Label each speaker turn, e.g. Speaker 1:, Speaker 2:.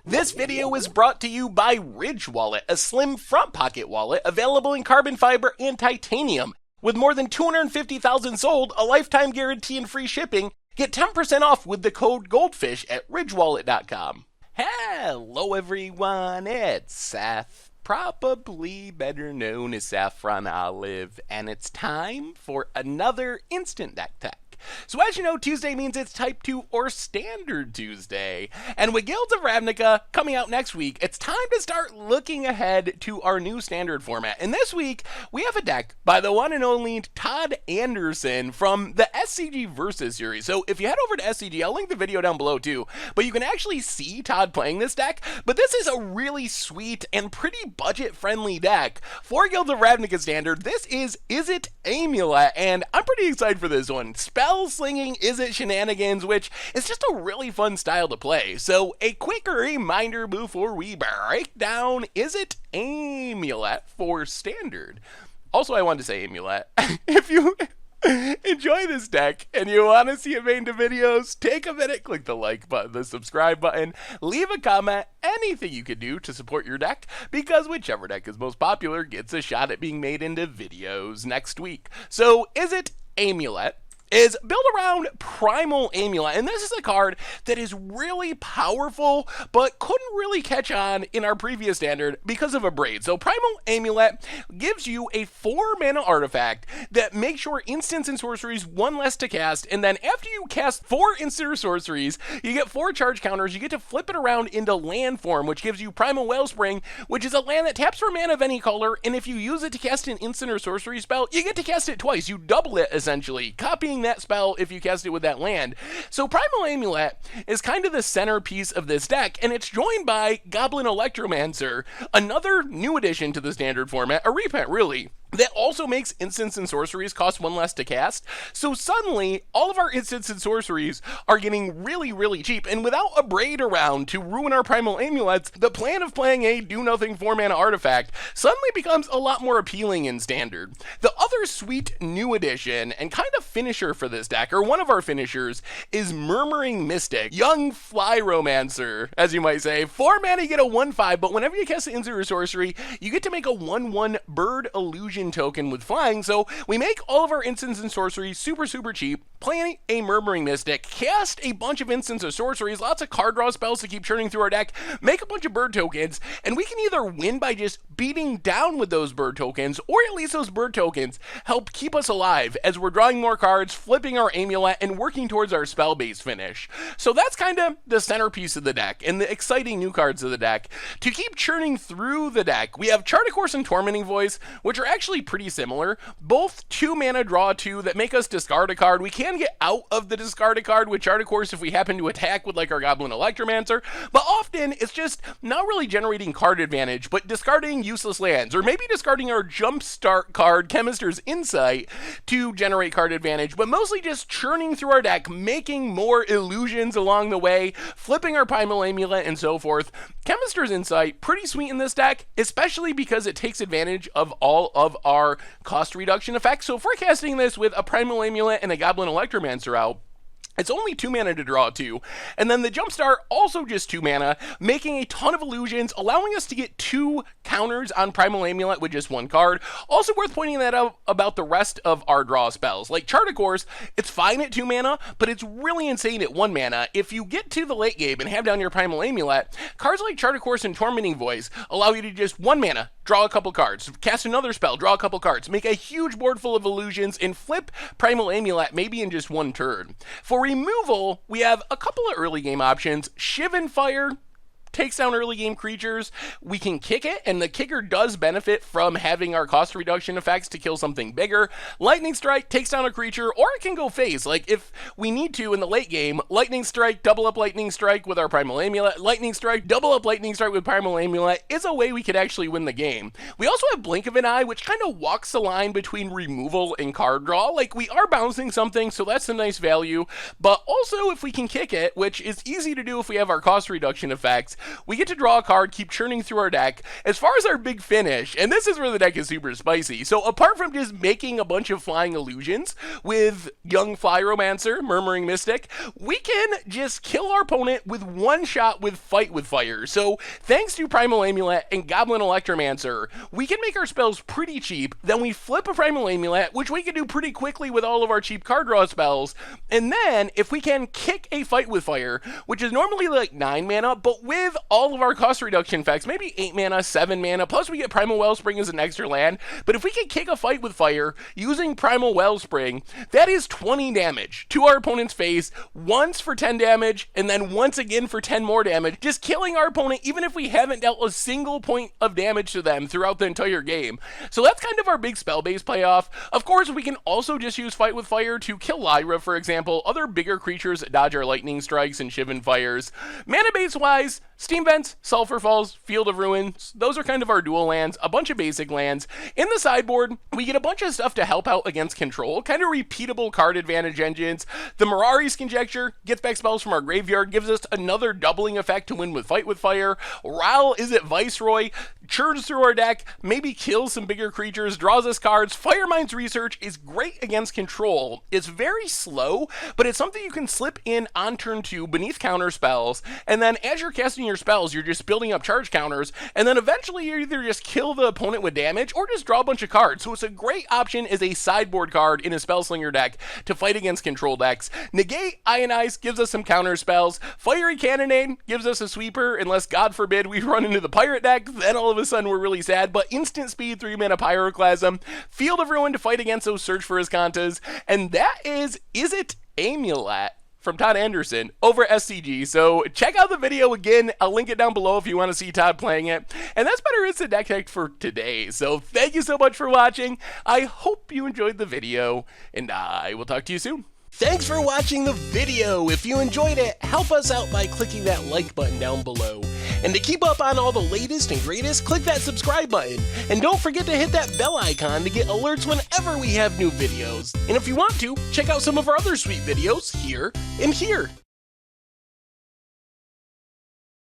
Speaker 1: This video is brought to you by Ridge Wallet, a slim front pocket wallet available in carbon fiber and titanium. With more than 250,000 sold, a lifetime guarantee and free shipping, get 10% off with the code GOLDFISH at ridgewallet.com. Hello everyone, it's Seth, probably better known as Saffron Olive, and it's time for another Instant Deck Tech. So as you know, Tuesday means it's Type 2 or Standard Tuesday. And with Guilds of Ravnica coming out next week, it's time to start looking ahead to our new Standard format. And this week, we have a deck by the one and only Todd Anderson from the SCG Versus series. So if you head over to SCG, I'll link the video down below too, but you can actually see Todd playing this deck. But this is a really sweet and pretty budget-friendly deck for Guilds of Ravnica Standard. This is Izzet Amulet, and I'm pretty excited for this one. Spell slinging Izzet shenanigans, which is just a really fun style to play. So a quick reminder before we break down Izzet Amulet for Standard. Also, I wanted to say Amulet. If you enjoy this deck and you want to see it made into videos, take a minute, click the like button, the subscribe button, leave a comment, anything you can do to support your deck, because whichever deck is most popular gets a shot at being made into videos next week. So Izzet Amulet is built around Primal Amulet, and this is a card that is really powerful, but couldn't really catch on in our previous standard because of Abrade. So Primal Amulet gives you a 4-mana artifact that makes your instants and sorceries 1 less to cast, and then after you cast 4 instant or sorceries, you get 4 charge counters. You get to flip it around into land form, which gives you Primal Wellspring, which is a land that taps for mana of any color, and if you use it to cast an instant or sorcery spell, you get to cast it twice. You double it, essentially, copying that spell if you cast it with that land. So Primal Amulet is kind of the centerpiece of this deck, and it's joined by Goblin Electromancer, another new addition to the standard format, a reprint really, that also makes instants and sorceries cost 1 less to cast. So suddenly, all of our instants and sorceries are getting really, really cheap. And without Abrade around to ruin our Primal Amulets, the plan of playing a do-nothing 4-mana artifact suddenly becomes a lot more appealing in Standard. The other sweet new addition, and kind of finisher for this deck, or one of our finishers, is Murmuring Mystic. Young Fly Romancer, as you might say. 4 mana, you get a 1/5, but whenever you cast an instant or sorcery, you get to make a 1/1 bird illusion token with flying. So we make all of our instants and sorceries super cheap, play a Murmuring Mystic, cast a bunch of instants or sorceries, lots of card draw spells to keep churning through our deck, make a bunch of bird tokens, and we can either win by just beating down with those bird tokens, or at least those bird tokens help keep us alive as we're drawing more cards, flipping our amulet, and working towards our spell base finish. So that's kind of the centerpiece of the deck and the exciting new cards of the deck. To keep churning through the deck, we have Chart a Course and Tormenting Voice, which are actually pretty similar. Both 2 mana draw 2 that make us discard a card. We can get out of the discard a card with Chart a Course if we happen to attack with like our Goblin Electromancer, but often it's just not really generating card advantage, but discarding useless lands, or maybe discarding our Jumpstart card, Chemister's Insight, to generate card advantage, but mostly just churning through our deck, making more illusions along the way, flipping our Primal Amulet, and so forth. Chemister's Insight, pretty sweet in this deck, especially because it takes advantage of all of our cost reduction effects. So if we're casting this with a Primal Amulet and a Goblin Electromancer out, it's only 2 mana to draw 2, and then the Jumpstart also just 2 mana, making a ton of illusions, allowing us to get 2 counters on Primal Amulet with just 1 card. Also worth pointing that out about the rest of our draw spells. Like Chart a Course, it's fine at 2 mana, but it's really insane at 1 mana. If you get to the late game and have down your Primal Amulet, cards like Chart a Course and Tormenting Voice allow you to just 1 mana, draw a couple cards, cast another spell, draw a couple cards, make a huge board full of illusions, and flip Primal Amulet maybe in just 1 turn. For removal, we have a couple of early game options. Shiv and Fire takes down early game creatures. We can kick it, and the kicker does benefit from having our cost reduction effects to kill something bigger. Lightning Strike takes down a creature, or it can go phase. Like if we need to in the late game, Lightning Strike, double up Lightning Strike with our Primal Amulet, Lightning Strike, double up Lightning Strike with Primal Amulet is a way we could actually win the game. We also have Blink of an Eye, which kind of walks the line between removal and card draw. Like we are bouncing something, so that's a nice value, but also if we can kick it, which is easy to do if we have our cost reduction effects, we get to draw a card, keep churning through our deck. As far as our big finish, and this is where the deck is super spicy, so apart from just making a bunch of flying illusions with Young Flyromancer, Murmuring Mystic, we can just kill our opponent with one shot with Fight with Fire. So thanks to Primal Amulet and Goblin Electromancer, we can make our spells pretty cheap, then we flip a Primal Amulet, which we can do pretty quickly with all of our cheap card draw spells, and then if we can kick a Fight with Fire, which is normally like 9 mana, but with all of our cost reduction effects, maybe 8 mana, 7 mana, plus we get Primal Wellspring as an extra land, but if we can kick a Fight with Fire using Primal Wellspring, that is 20 damage to our opponent's face, once for 10 damage, and then once again for 10 more damage, just killing our opponent even if we haven't dealt a single point of damage to them throughout the entire game. So that's kind of our big spell-based payoff. Of course, we can also just use Fight with Fire to kill Lyra, for example, other bigger creatures that dodge our Lightning Strikes and Shivan Fires. Mana-base-wise, Steam Vents, Sulphur Falls, Field of Ruins, those are kind of our dual lands, a bunch of basic lands. In the sideboard, we get a bunch of stuff to help out against control, kind of repeatable card advantage engines. The Mirari's Conjecture gets back spells from our graveyard, gives us another doubling effect to win with Fight with Fire. Ral Izzet Viceroy churns through our deck, maybe kills some bigger creatures, draws us cards. Firemind's Research is great against control. It's very slow, but it's something you can slip in on turn 2 beneath counter spells, and then as you're casting your spells, you're just building up charge counters, and then eventually you either just kill the opponent with damage or just draw a bunch of cards. So it's a great option as a sideboard card in a Spellslinger deck to fight against control decks. Negate Ionize gives us some counter spells. Fiery Cannonade gives us a sweeper, unless God forbid we run into the pirate deck, then all of a sudden we're really sad. But instant speed, 3 mana Pyroclasm, Field of Ruin to fight against those Search for Azkantas, and that is Izzet Amulet from Todd Anderson over at SCG. So check out the video again. I'll link it down below if you want to see Todd playing it. And that's better Instant Deck Tech for today. So thank you so much for watching. I hope you enjoyed the video, and I will talk to you soon. Thanks for watching the video. If you enjoyed it, help us out by clicking that like button down below. And to keep up on all the latest and greatest, click that subscribe button. And don't forget to hit that bell icon to get alerts whenever we have new videos. And if you want to, check out some of our other sweet videos here and here.